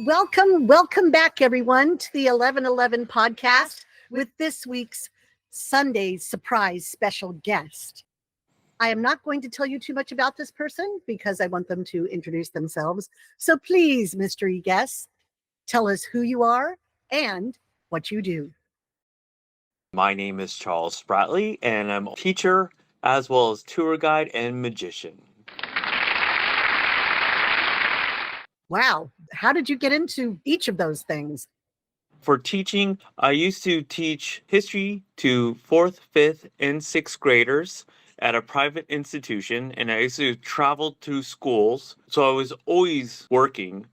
Welcome back, everyone, to the 1111 podcast with this week's Sunday surprise special guest. I am not going to tell you too much about this person because I want them to introduce themselves. So please, mystery guests, tell us who you are and what you do. My name is Charles SPRATLEY, and I'm a teacher as well as tour guide and magician. Wow. How did you get into each of those things? For teaching, I used to teach history to 4th, 5th, and 6th graders at a private institution, and I used to travel to schools, so I was always working,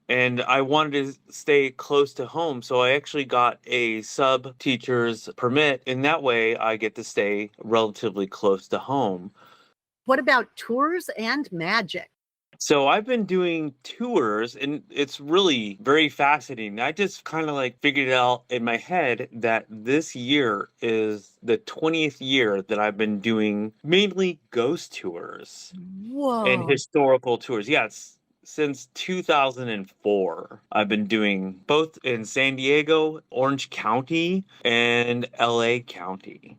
and I wanted to stay close to home, so I actually got a sub-teacher's permit, and that way I get to stay relatively close to home. What about tours and magic? So I've been doing tours and it's really very fascinating. I just kind of like figured it out in my head that this year is the 20th year that I've been doing mainly ghost tours and Whoa. historical tours. Yeah, it's since 2004. I've been doing both in San Diego, Orange County, and LA County.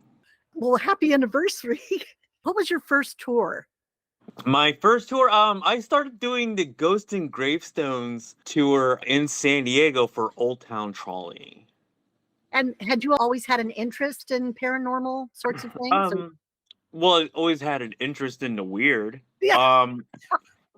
Well, happy anniversary. What was your first tour? My first tour, I started doing the Ghost and Gravestones tour in San Diego for Old Town Trolley. And had you always had an interest in paranormal sorts of things? Well, I always had an interest in the weird. Yeah.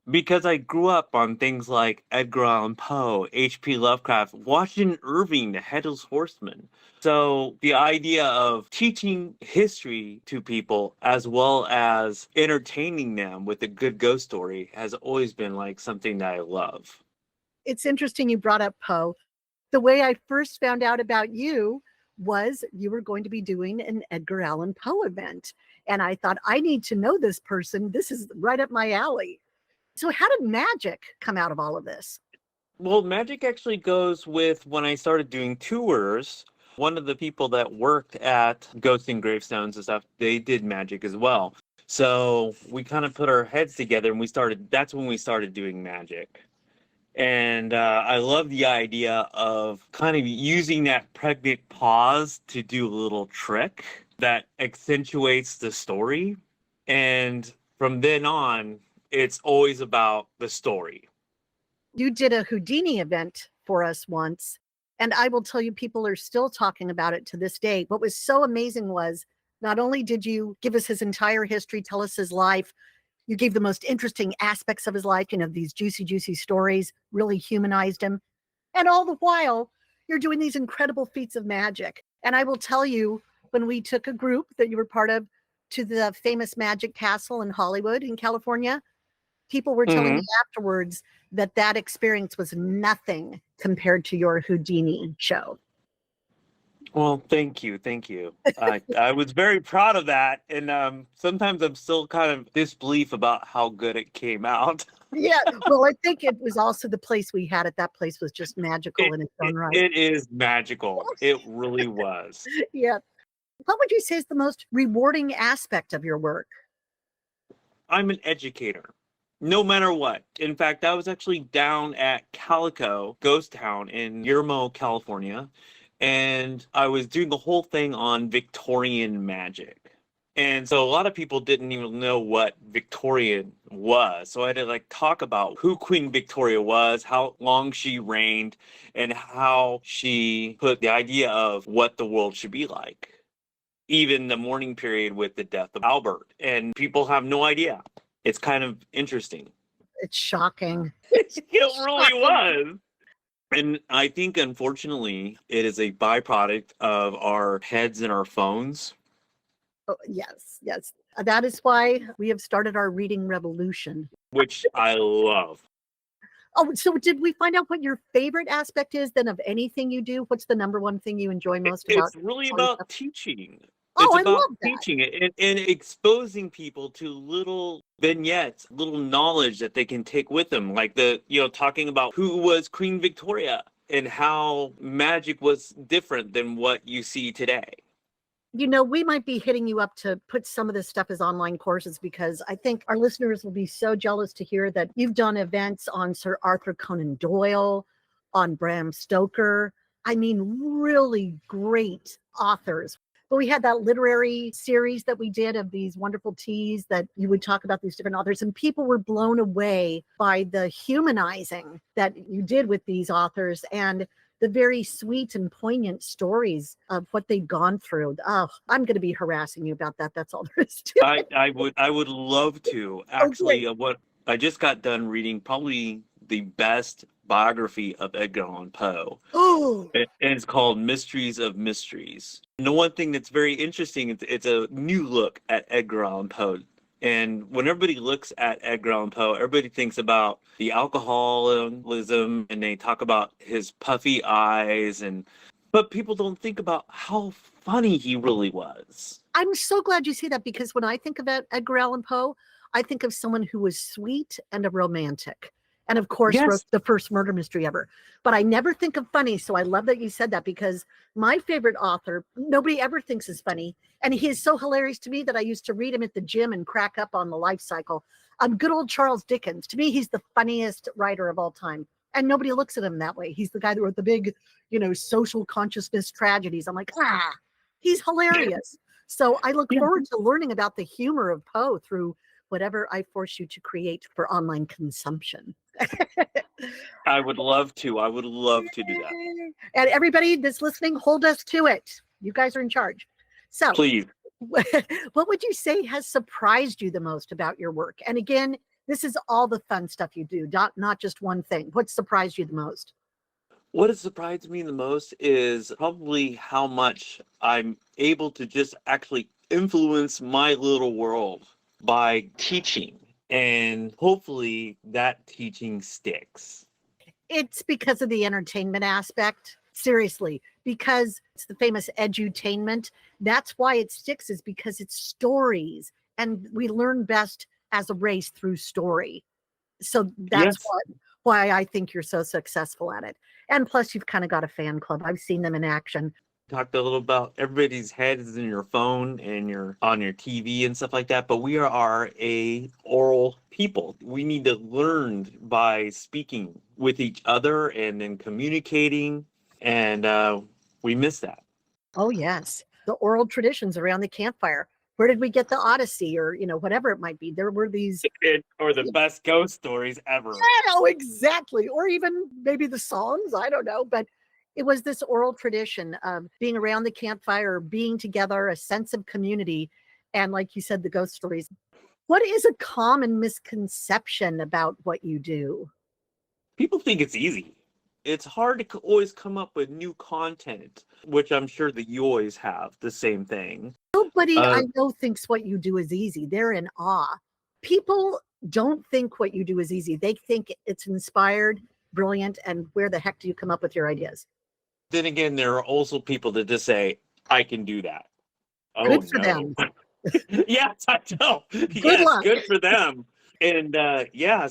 Because I grew up on things like Edgar Allan Poe, H.P. Lovecraft, Washington Irving, the Headless Horseman. So the idea of teaching history to people as well as entertaining them with a good ghost story has always been like something that I love. It's interesting you brought up Poe. The way I first found out about you was you were going to be doing an Edgar Allan Poe event. And I thought, I need to know this person. This is right up my alley. So how did magic come out of all of this? Well, magic actually goes with when I started doing tours. One of the people that worked at Ghosts and Gravestones and stuff, they did magic as well. So we kind of put our heads together and that's when we started doing magic. And I love the idea of kind of using that pregnant pause to do a little trick that accentuates the story. And from then on, it's always about the story. You did a Houdini event for us once, and I will tell you, people are still talking about it to this day. What was so amazing was not only did you give us his entire history, tell us his life, you gave the most interesting aspects of his life, these juicy stories, really humanized him. And all the while, you're doing these incredible feats of magic. And I will tell you, when we took a group that you were part of to the famous Magic Castle in Hollywood in California, people were telling me afterwards that experience was nothing compared to your Houdini show. Well, thank you. I was very proud of that, and sometimes I'm still kind of disbelief about how good it came out. Yeah, well, I think it was also the place we had at that place was just magical in its own right. It is magical. It really was. Yeah. What would you say is the most rewarding aspect of your work? I'm an educator. No matter what. In fact, I was actually down at Calico Ghost Town in Yermo, California, and I was doing the whole thing on Victorian magic. And so a lot of people didn't even know what Victorian was. So I had to talk about who Queen Victoria was, how long she reigned, and how she put the idea of what the world should be like. Even the mourning period with the death of Albert. And people have no idea. It's kind of interesting. It's shocking. It really was. And I think, unfortunately, it is a byproduct of our heads and our phones. Oh, yes. That is why we have started our reading revolution. Which I love. Oh, so did we find out what your favorite aspect is then of anything you do? What's the number one thing you enjoy most about it? It's really about teaching. Oh, It's I about love that. teaching it and exposing people to little vignettes, little knowledge that they can take with them. Talking about who was Queen Victoria and how magic was different than what you see today. We might be hitting you up to put some of this stuff as online courses because I think our listeners will be so jealous to hear that you've done events on Sir Arthur Conan Doyle, on Bram Stoker. I mean, really great authors. But we had that literary series that we did of these wonderful teas that you would talk about these different authors, and people were blown away by the humanizing that you did with these authors and the very sweet and poignant stories of what they'd gone through. Oh, I'm going to be harassing you about that. That's all there is to it. I would love to. Okay. Actually, what I just got done reading probably the best biography of Edgar Allan Poe. Oh, And it's called Mysteries of Mysteries. And the one thing that's very interesting, it's a new look at Edgar Allan Poe. And when everybody looks at Edgar Allan Poe, everybody thinks about the alcoholism and they talk about his puffy eyes, but people don't think about how funny he really was. I'm so glad you say that, because when I think about Edgar Allan Poe, I think of someone who was sweet and a romantic. And of course, wrote Yes. the first murder mystery ever. But I never think of funny. So I love that you said that, because my favorite author, nobody ever thinks is funny. And he is so hilarious to me that I used to read him at the gym and crack up on the life cycle. Good old Charles Dickens. To me, he's the funniest writer of all time. And nobody looks at him that way. He's the guy that wrote the big, social consciousness tragedies. I'm like, he's hilarious. So I look forward to learning about the humor of Poe through whatever I force you to create for online consumption. I would love to. I would love to do that. And everybody that's listening, hold us to it. You guys are in charge. So, Please. what would you say has surprised you the most about your work? And again, this is all the fun stuff you do, not just one thing. What surprised you the most? What has surprised me the most is probably how much I'm able to just actually influence my little world by teaching. And hopefully that teaching sticks. It's because of the entertainment aspect. Seriously, because it's the famous edutainment. That's why it sticks, is because it's stories. And we learn best as a race through story. So that's Yes. why I think you're so successful at it. And plus, you've kind of got a fan club. I've seen them in action. Talked a little about everybody's head is in your phone and you're on your TV and stuff like that, but we are a oral people. We need to learn by speaking with each other and then communicating, and we miss that. Oh, yes. The oral traditions around the campfire. Where did we get the Odyssey, or, whatever it might be? There were these. Or the best ghost stories ever. Oh, exactly. Or even maybe the songs. I don't know. But it was this oral tradition of being around the campfire, being together, a sense of community. And like you said, the ghost stories. What is a common misconception about what you do? People think it's easy. It's hard to always come up with new content, which I'm sure that you always have the same thing. Nobody I know thinks what you do is easy. They're in awe. People don't think what you do is easy. They think it's inspired, brilliant, and where the heck do you come up with your ideas? Then again, there are also people that just say, I can do that. Oh, Good for no. them. Yes, I know. Good luck. Good for them. And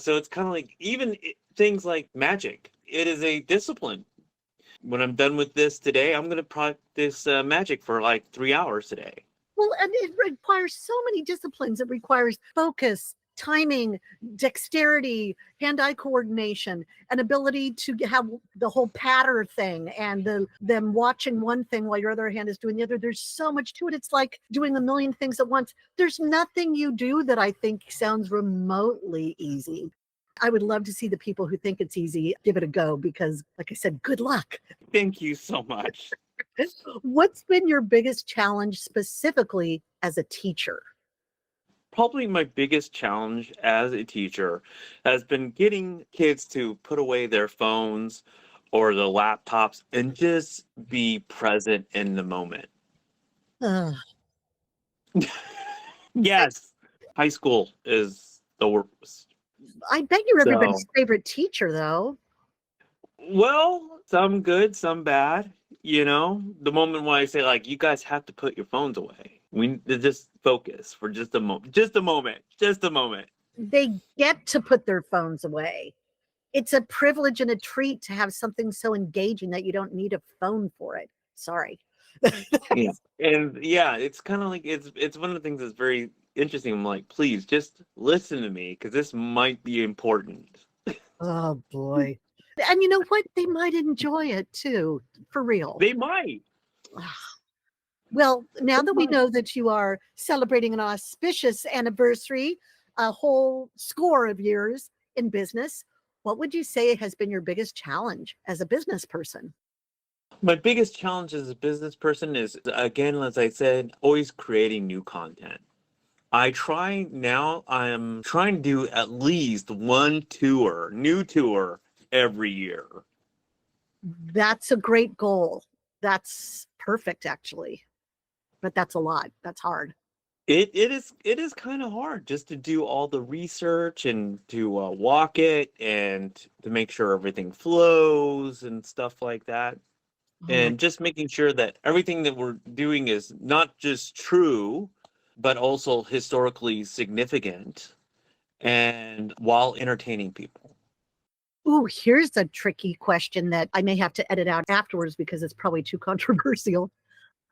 so it's kind of like even things like magic. It is a discipline. When I'm done with this today, I'm going to practice magic for like 3 hours today. Well, and it requires so many disciplines. It requires focus, timing, dexterity, hand-eye coordination, an ability to have the whole patter thing, and them watching one thing while your other hand is doing the other. There's so much to it. It's like doing a million things at once. There's nothing you do that I think sounds remotely easy. I would love to see the people who think it's easy give it a go, because, like I said, good luck. Thank you so much. What's been your biggest challenge specifically as a teacher? Probably my biggest challenge as a teacher has been getting kids to put away their phones or the laptops and just be present in the moment. Ugh. Yes, high school is the worst. I bet you're everybody's So, favorite teacher, though. well, some good, some bad. The moment when I say, like, you guys have to put your phones away. We need to just focus for just a moment. Just a moment. Just a moment. They get to put their phones away. It's a privilege and a treat to have something so engaging that you don't need a phone for it. Sorry. Yeah. And yeah, it's kind of like it's one of the things that's very interesting. I'm like, please just listen to me because this might be important. Oh boy. And you know what? They might enjoy it too, for real. They might. Well, now They that we might. know that you are celebrating an auspicious anniversary, a whole score of years in business, what would you say has been your biggest challenge as a business person? My biggest challenge as a business person is, again, as I said, always creating new content. I'm trying to do at least one new tour every year. That's a great goal. That's perfect, actually. But that's a lot. That's hard. It is kind of hard just to do all the research and to walk it and to make sure everything flows and stuff like that. Oh my, And just making sure that everything that we're doing is not just true, but also historically significant and while entertaining people. ooh, here's a tricky question that I may have to edit out afterwards because it's probably too controversial.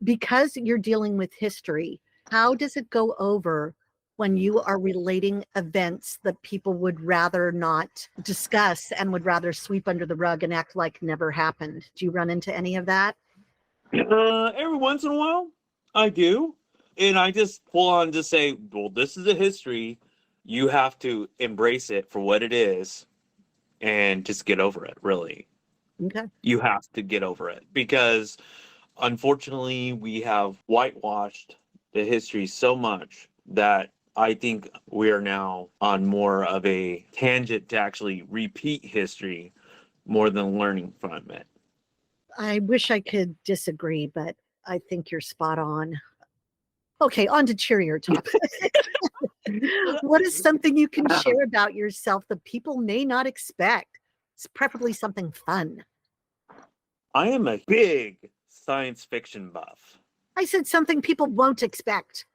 Because you're dealing with history, how does it go over when you are relating events that people would rather not discuss and would rather sweep under the rug and act like never happened? Do you run into any of that? Every once in a while, I do. And I just pull on to say, well, this is a history. You have to embrace it for what it is and just get over it, really. Okay. You have to get over it because unfortunately, we have whitewashed the history so much that I think we are now on more of a tangent to actually repeat history more than learning from it. I wish I could disagree, but I think you're spot on. Okay, on to cheerier topics. What is something you can share about yourself that people may not expect? It's preferably something fun. I am a big science fiction buff. I said something people won't expect.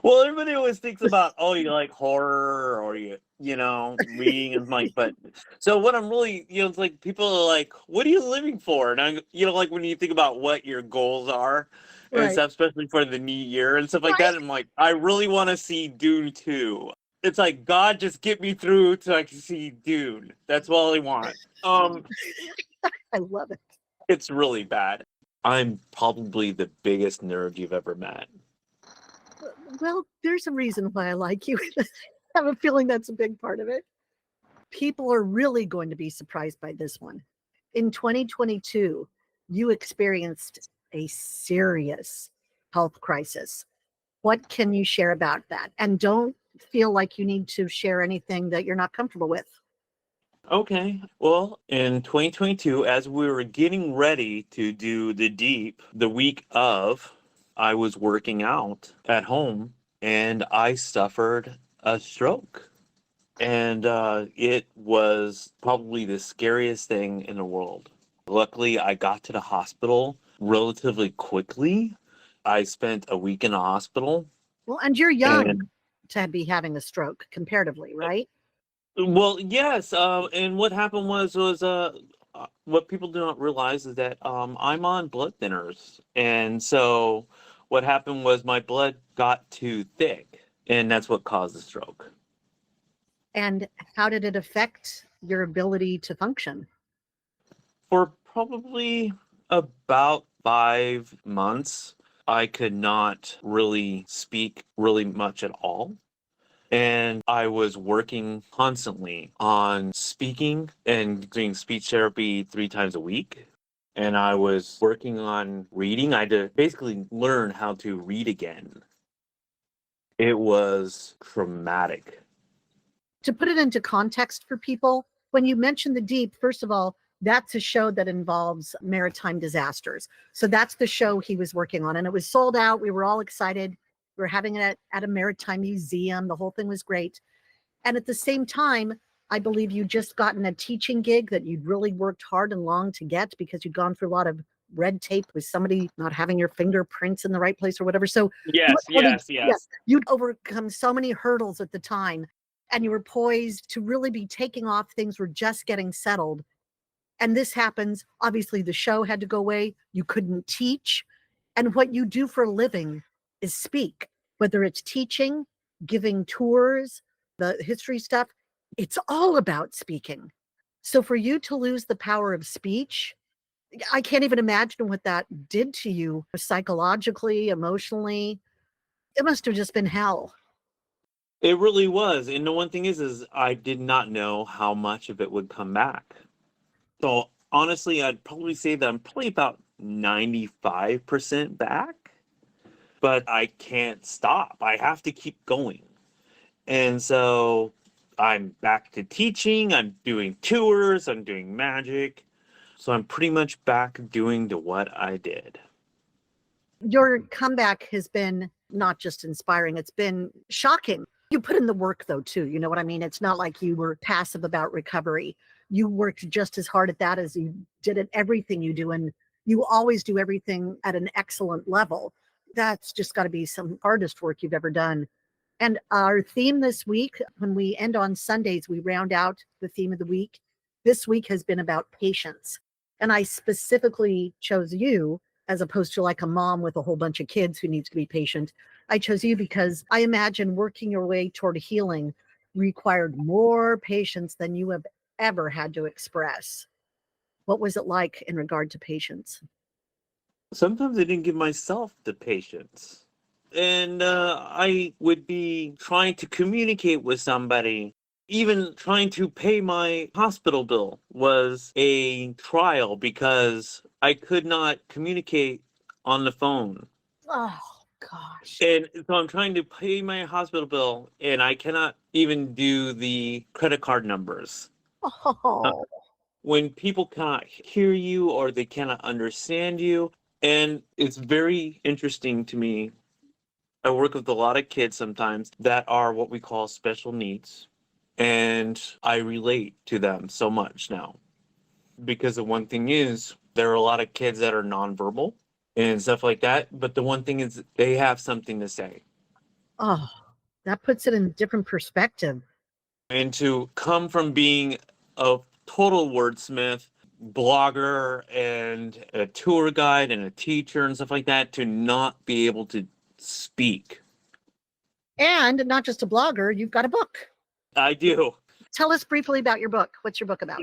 Well, everybody always thinks about, oh, you like horror or reading and like, but so what I'm really, it's like people are like, what are you living for? And like when you think about what your goals are and Right. stuff, especially for the new year and stuff like Right. that, I'm like, I really want to see Dune 2. It's like, God, just get me through so I can see Dune. That's all I want. I love it. It's really bad. I'm probably the biggest nerd you've ever met. Well, there's a reason why I like you. I have a feeling that's a big part of it. People are really going to be surprised by this one. In 2022, you experienced a serious health crisis. What can you share about that? And don't feel like you need to share anything that you're not comfortable with. Okay. Well, in 2022, as we were getting ready to do the deep the week of, I was working out at home and I suffered a stroke. And it was probably the scariest thing in the world. Luckily, I got to the hospital relatively quickly. I spent a week in the hospital. Well, and you're And young to be having a stroke comparatively, right? well, yes, and what happened was what people do not realize is that I'm on blood thinners, and so what happened was my blood got too thick, and that's what caused the stroke. And how did it affect your ability to function? For probably about 5 months, I could not really speak really much at all. And I was working constantly on speaking and doing speech therapy 3 times a week. And I was working on reading. I had to basically learn how to read again. It was traumatic. To put it into context for people, when you mention The Deep, first of all, that's a show that involves maritime disasters. So that's the show he was working on. And it was sold out. We were all excited. We were having it at a maritime museum. The whole thing was great. And at the same time, I believe you just gotten a teaching gig that you'd really worked hard and long to get because you'd gone through a lot of red tape with somebody not having your fingerprints in the right place or whatever. So you Yes, already, yes, yeah, yes. you'd overcome so many hurdles at the time and you were poised to really be taking off. Things were just getting settled. And this happens. Obviously, the show had to go away. You couldn't teach. And what you do for a living is speak, whether it's teaching, giving tours, the history stuff. It's all about speaking. So for you to lose the power of speech, I can't even imagine what that did to you psychologically, emotionally. It must have just been hell. It really was. And the one thing is I did not know how much of it would come back. So honestly, I'd probably say that I'm probably about 95% back, but I can't stop. I have to keep going. And so I'm back to teaching, I'm doing tours, I'm doing magic. So I'm pretty much back doing to what I did. Your comeback has been not just inspiring, it's been shocking. You put in the work though, too. You know what I mean? It's not like you were passive about recovery. You worked just as hard at that as you did at everything you do. And you always do everything at an excellent level. That's just got to be some hardest work you've ever done. And our theme this week, when we end on Sundays, we round out the theme of the week. This week has been about patience. And I specifically chose you as opposed to like a mom with a whole bunch of kids who needs to be patient. I chose you because I imagine working your way toward healing required more patience than you have ever had to express. What was it like in regard to patience? Sometimes I didn't give myself the patience. And I would be trying to communicate with somebody. Even trying to pay my hospital bill was a trial because I could not communicate on the phone. Oh, gosh. And so I'm trying to pay my hospital bill and I cannot even do the credit card numbers. Uh, Oh, when people cannot hear you or they cannot understand you. And it's very interesting to me. I work with a lot of kids sometimes that are what we call special needs. And I relate to them so much now. Because the one thing is, there are a lot of kids that are nonverbal and stuff like that. But the one thing is, they have something to say. oh, that puts it in a different perspective. And to come from being a total wordsmith, blogger, and a tour guide, and a teacher, and stuff like that, to not be able to speak. And not just a blogger, you've got a book. I do. Tell us briefly about your book. What's your book about?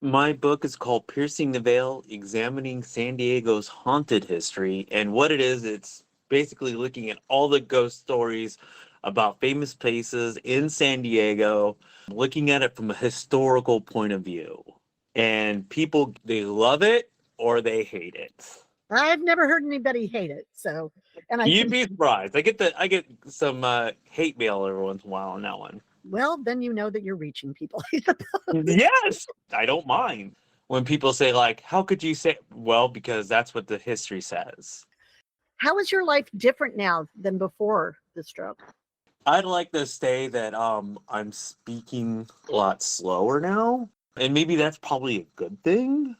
My book is called Piercing the Veil, Examining San Diego's Haunted History. And what it is, it's basically looking at all the ghost stories about famous places in San Diego, looking at it from a historical point of view. And people, they love it or they hate it. I've never heard anybody hate it. So, and I You'd think, be surprised. I get some hate mail every once in a while on that one. well, then you know that you're reaching people. Yes, I don't mind when people say like, "How could you say?" Well, because that's what the history says. How is your life different now than before the stroke? I'd like to say that I'm speaking a lot slower now, and maybe that's probably a good thing.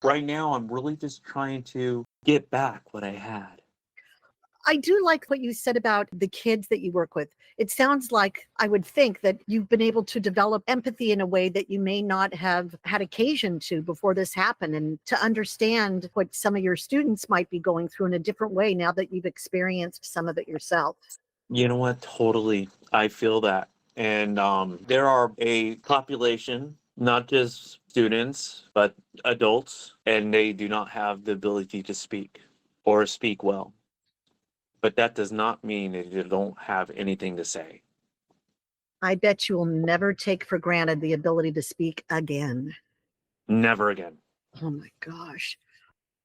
Right now, I'm really just trying to get back what I had. I do like what you said about the kids that you work with. It sounds like I would think that you've been able to develop empathy in a way that you may not have had occasion to before this happened, and to understand what some of your students might be going through in a different way now that you've experienced some of it yourself. You know what? Totally, I feel that, and there are a population, not just students, but adults, and they do not have the ability to speak or speak well. But that does not mean that you don't have anything to say. I bet you will never take for granted the ability to speak again. Never again. Oh my gosh.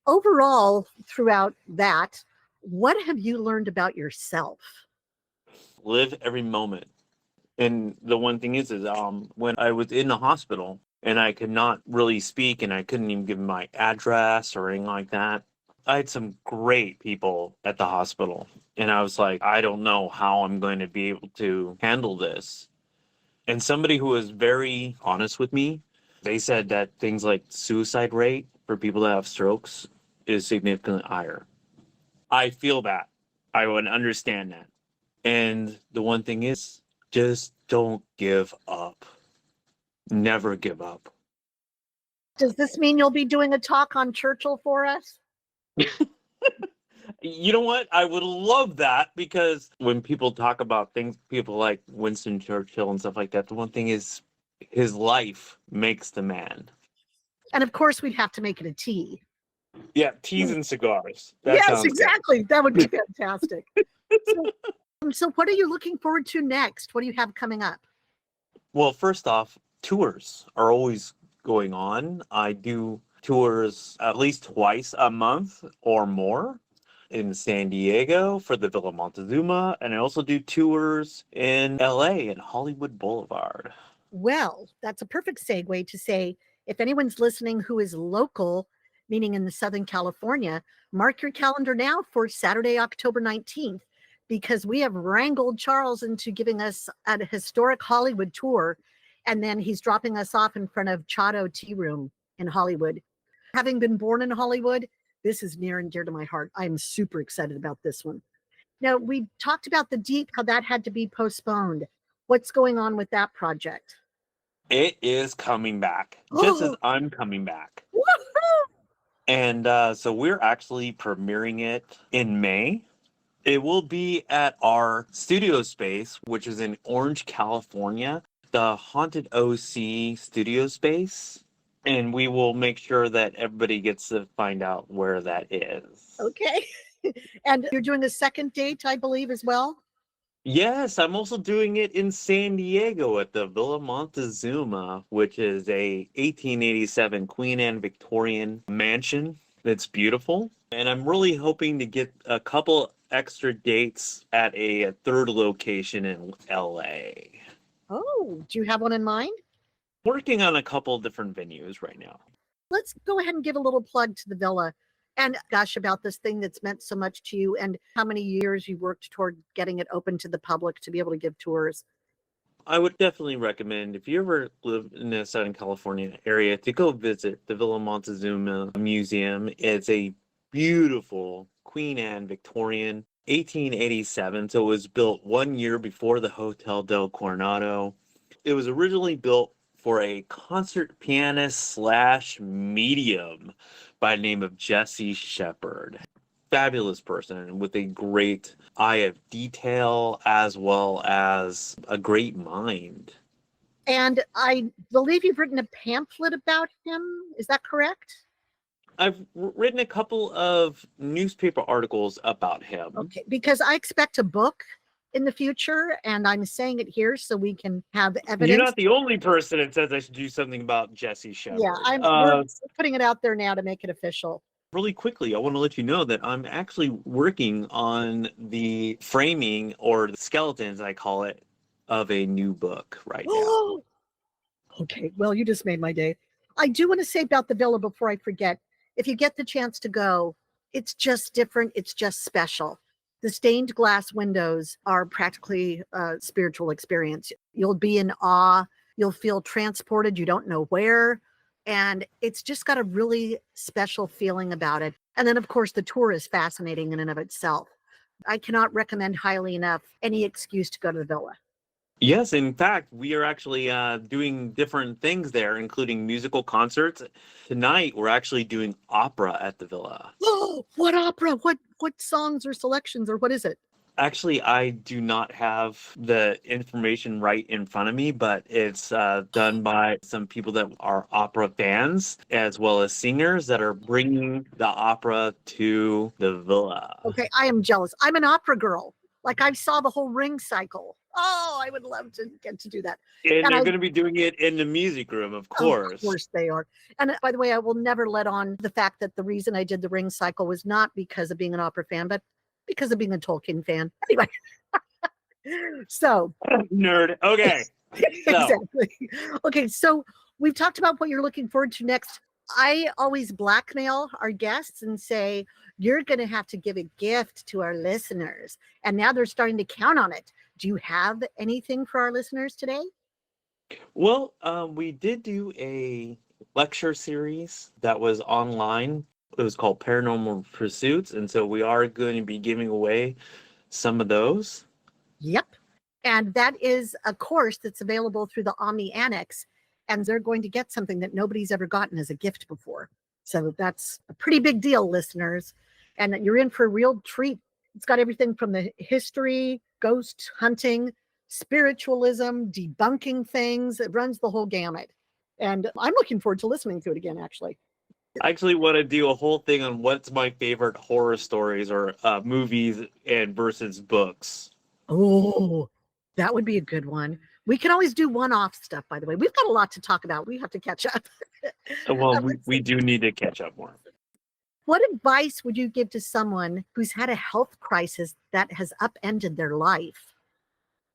Overall, throughout that, what have you learned about yourself? Live every moment. And the one thing is when I was in the hospital and I could not really speak and I couldn't even give my address or anything like that, I had some great people at the hospital. And I was like, I don't know how I'm going to be able to handle this. And somebody who was very honest with me, they said that things like suicide rate for people that have strokes is significantly higher. I feel that. I would understand that. And the one thing is, just don't give up. Never give up. Does this mean you'll be doing a talk on Churchill for us? You know what? I would love that because when people talk about things, people like Winston Churchill and stuff like that, the one thing is His life makes the man. And of course, we'd have to make it a tea. Yeah, teas and cigars. That Yes, sounds exactly. That would be fantastic. So what are you looking forward to next? What do you have coming up? good. Well, first off, tours are always going on. I do tours at least twice a month or more in San Diego for the Villa Montezuma, and I also do tours in LA and Hollywood Boulevard. Well, that's a perfect segue to say if anyone's listening who is local, meaning in the Southern California, mark your calendar now for Saturday, October 19th, because we have wrangled Charles into giving us a historic Hollywood tour. And then he's dropping us off in front of Chato Tea Room in Hollywood. Having been born in Hollywood, this is near and dear to my heart. I'm super excited about this one. Now, we talked about the Deep, how that had to be postponed. What's going on with that project? It is coming back, just as I'm coming back. Woohoo! And so we're actually premiering it in May. It will be at our studio space, which is in Orange, California, the Haunted OC studio space. And we will make sure that everybody gets to find out where that is. Okay. And you're doing a second date, I believe, as well? Yes, I'm also doing it in San Diego at the Villa Montezuma, which is a 1887 Queen Anne Victorian mansion. It's beautiful. And I'm really hoping to get a couple extra dates at a third location in LA. Oh, do you have one in mind? Working on a couple different venues right now. Let's go ahead and give a little plug to the villa and gosh, about this thing that's meant so much to you and how many years you worked toward getting it open to the public to be able to give tours. I would definitely recommend if you ever live in the Southern California area to go visit the Villa Montezuma Museum. It's a beautiful Queen Anne Victorian 1887. So it was built 1 year before the Hotel del Coronado. It was originally built for a concert pianist slash medium by the name of Jesse Shepard. Fabulous person with a great eye of detail as well as a great mind. And I believe you've written a pamphlet about him. Is that correct? I've written a couple of newspaper articles about him. Okay, because I expect a book in the future, and I'm saying it here so we can have evidence. You're not the only person that says I should do something about Jesse Shepard. Yeah, we're putting it out there now to make it official. Really quickly, I want to let you know that I'm actually working on the framing or the skeletons, I call it, of a new book right now. Okay, well, you just made my day. I do want to say about the villa before I forget. If you get the chance to go, it's just different. It's just special. The stained glass windows are practically a spiritual experience. You'll be in awe. You'll feel transported. You don't know where. And it's just got a really special feeling about it. And then, of course, the tour is fascinating in and of itself. I cannot recommend highly enough any excuse to go to the villa. Yes, in fact, we are actually doing different things there, including musical concerts. Tonight, we're actually doing opera at the villa. Oh, what opera? What songs or selections or what is it? Actually, I do not have the information right in front of me, but it's done by some people that are opera fans as well as singers that are bringing the opera to the villa. Okay, I am jealous. I'm an opera girl. Like I saw the whole Ring cycle. Oh, I would love to get to do that. And they're going to be doing it in the music room, of course. Of course they are. And by the way, I will never let on the fact that the reason I did the Ring cycle was not because of being an opera fan, but because of being a Tolkien fan. Anyway, so. Nerd. Okay. Exactly. Okay, so we've talked about what you're looking forward to next. I always blackmail our guests and say, you're going to have to give a gift to our listeners. And now they're starting to count on it. Do you have anything for our listeners today? Well, we did do a lecture series that was online. It was called Paranormal Pursuits. And so we are going to be giving away some of those. Yep. And that is a course that's available through the Omni Annex. And they're going to get something that nobody's ever gotten as a gift before. So that's a pretty big deal, listeners. And you're in for a real treat. It's got everything from the history, ghost hunting, spiritualism, debunking things. It runs the whole gamut. And I'm looking forward to listening to it again, actually. I actually want to do a whole thing on what's my favorite horror stories or movies and versus books. Oh, that would be a good one. We can always do one-off stuff, by the way. We've got a lot to talk about. We have to catch up. Well, Let's we see. do need to catch up more. What advice would you give to someone who's had a health crisis that has upended their life?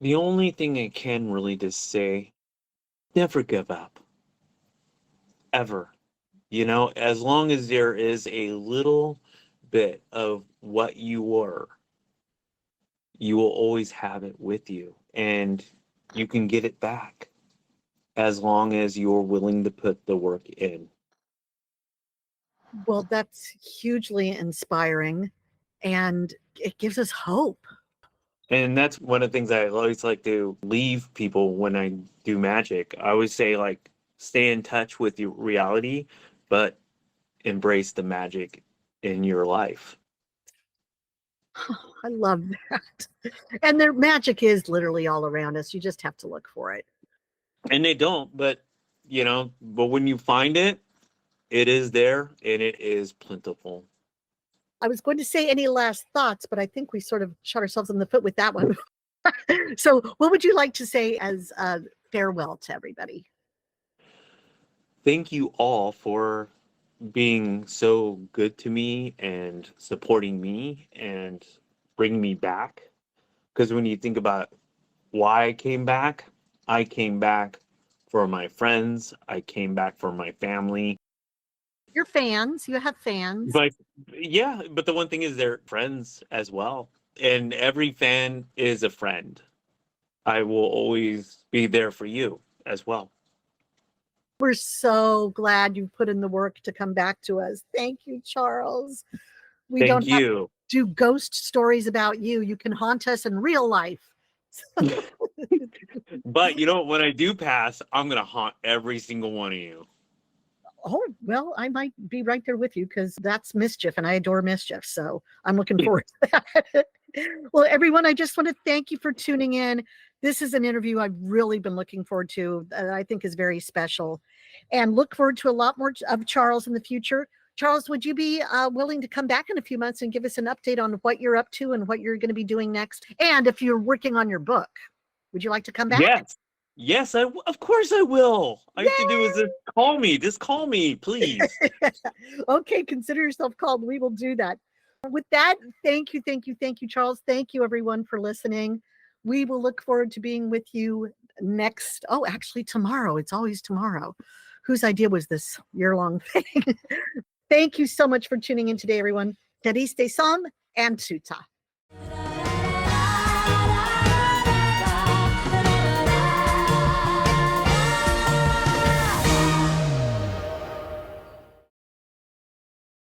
The only thing I can really just say, never give up. Ever. You know, as long as there is a little bit of what you were, you will always have it with you. And you can get it back as long as you're willing to put the work in. Well, that's hugely inspiring, and it gives us hope. And that's one of the things I always like to leave people when I do magic. I always say, like, stay in touch with your reality, but embrace the magic in your life. I love that. And their magic is literally all around us. You just have to look for it. And they don't, but but when you find it, it is there and it is plentiful. I was going to say any last thoughts, but I think we sort of shot ourselves in the foot with that one. So what would you like to say as a farewell to everybody? Thank you all for being so good to me and supporting me and bringing me back. Because when you think about why I came back for my friends, I came back for my family. Your fans, you have fans. But yeah, but the one thing is they're friends as well. And every fan is a friend. I will always be there for you as well. We're so glad you put in the work to come back to us. Thank you, Charles. We Thank don't have to you. do ghost stories about you. You can haunt us in real life. But when I do pass, I'm going to haunt every single one of you. Oh, well, I might be right there with you because that's mischief and I adore mischief. So I'm looking forward to that. Well, everyone, I just want to thank you for tuning in. This is an interview I've really been looking forward to that I think is very special, and look forward to a lot more of Charles in the future. Charles, would you be willing to come back in a few months and give us an update on what you're up to and what you're going to be doing next? And if you're working on your book, would you like to come back? Yes. Yes, of course I will. All you have to do is just call me, please. Okay, consider yourself called. We will do that. With that, thank you, Charles. Thank you, everyone, for listening. We will look forward to being with you next. Oh, actually, tomorrow. It's always tomorrow. Whose idea was this year-long thing? Thank you so much for tuning in today, everyone. Cariste Son and Tuta.